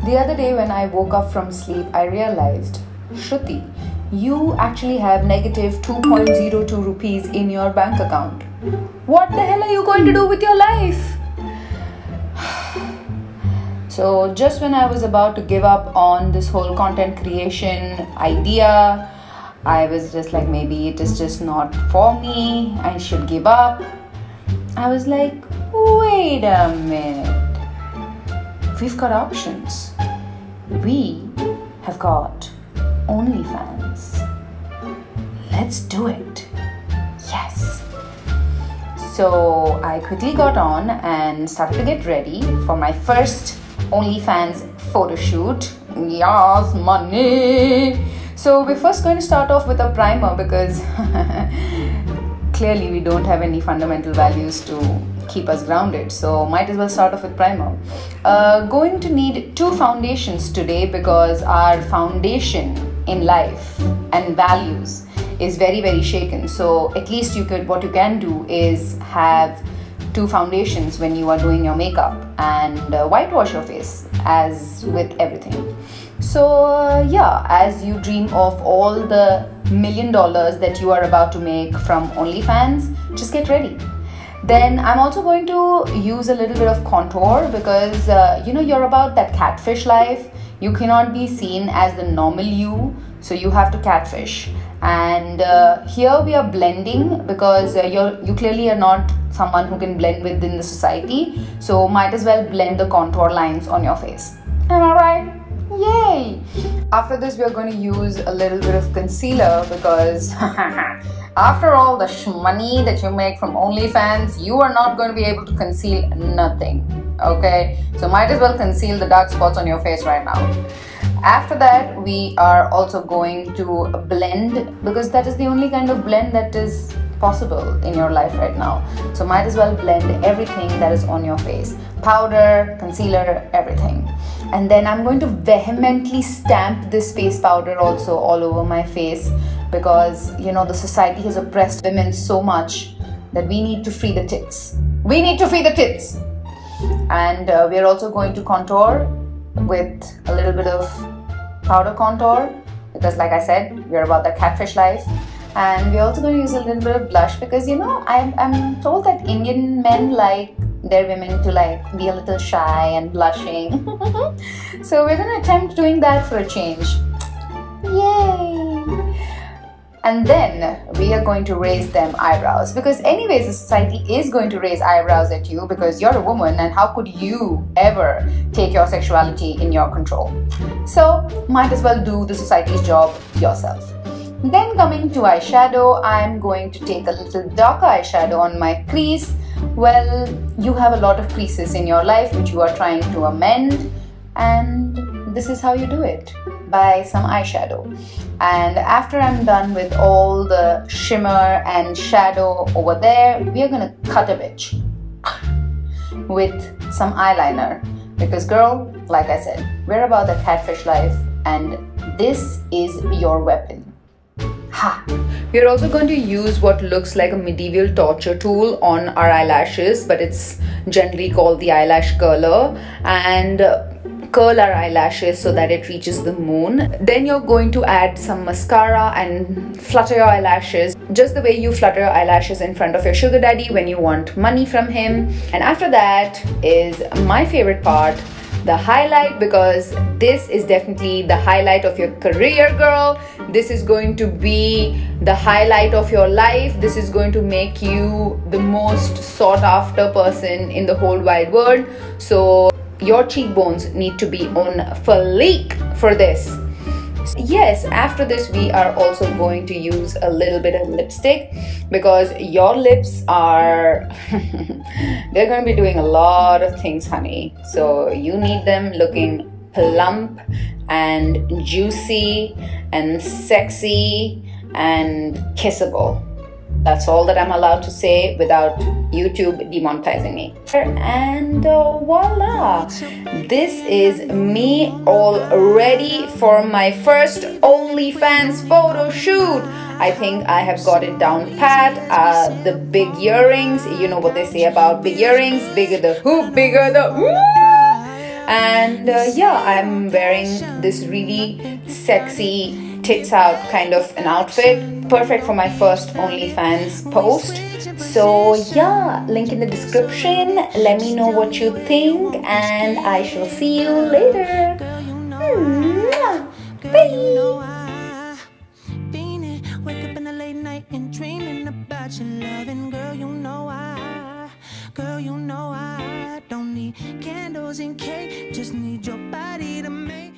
The other day when I woke up from sleep, I realized, Shruti, you actually have negative 2.02 rupees in your bank account. What the hell are you going to do with your life? So just when I was about to give up on this whole content creation idea, I was just like, maybe it is just not for me, I should give up. I was like, wait a minute. We've got options. We have got OnlyFans. Let's do it. Yes. So I quickly got on and started to get ready for my first OnlyFans photo shoot. Yes, money. So we're first going to start off with a primer because clearly we don't have any fundamental values to keep us grounded, so might as well start off with primer. Going to need 2 foundations today because our foundation in life and values is very shaken. So at least what you can do is have 2 foundations when you are doing your makeup and whitewash your face, as with everything. So yeah, as you dream of all the $1 million that you are about to make from OnlyFans, just get ready. Then I'm also going to use a little bit of contour because you're about that catfish life. You cannot be seen as the normal you, so you have to catfish. And here we are blending because you clearly are not someone who can blend within the society, so might as well blend the contour lines on your face. Am I right? Yay! After this, we are going to use a little bit of concealer because after all the money that you make from OnlyFans, you are not going to be able to conceal nothing. Okay, so might as well conceal the dark spots on your face right now. After that, we are also going to blend because that is the only kind of blend that is possible in your life right now. So might as well blend everything that is on your face. Powder, concealer, everything. And then I'm going to vehemently stamp this face powder also all over my face because the society has oppressed women so much that we need to free the tits. We need to free the tits. And we're also going to contour with a little bit of powder contour because, like I said, we're about the catfish life. And we're also going to use a little bit of blush because I'm told that Indian men like their women to be a little shy and blushing. So we're going to attempt doing that for a change. Yay! And then we are going to raise them eyebrows because anyways the society is going to raise eyebrows at you because you're a woman and how could you ever take your sexuality in your control? So might as well do the society's job yourself. Then coming to eyeshadow, I'm going to take a little darker eyeshadow on my crease. Well, you have a lot of creases in your life which you are trying to amend, and this is how you do it, by some eyeshadow. And after I'm done with all the shimmer and shadow over there, we are gonna cut a bitch with some eyeliner because girl, like I said, we're about the catfish life and this is your weapon. Ha! We're also going to use what looks like a medieval torture tool on our eyelashes, but it's generally called the eyelash curler, and curl our eyelashes so that it reaches the moon. Then you're going to add some mascara and flutter your eyelashes just the way you flutter your eyelashes in front of your sugar daddy when you want money from him. And after that is my favorite part, the highlight, because this is definitely the highlight of your career, girl. This is going to be the highlight of your life. This is going to make you the most sought after person in the whole wide world. So your cheekbones need to be on fleek for this. Yes, after this we are also going to use a little bit of lipstick because your lips are they're going to be doing a lot of things, honey. So you need them looking plump and juicy and sexy and kissable. That's all that I'm allowed to say without YouTube demonetizing me. And voila! This is me all ready for my first OnlyFans photo shoot. I think I have got it down pat. The big earrings, you know what they say about big earrings. Bigger the hoop, bigger the ooh! And yeah, I'm wearing this really sexy tits out kind of an outfit, perfect for my first OnlyFans post. So yeah, link in the description. Let me know what you think, and I shall see you later. Bye. Wake up in the late night and dreaming about your loving, girl. You know I don't need candles and cake, just need your body to make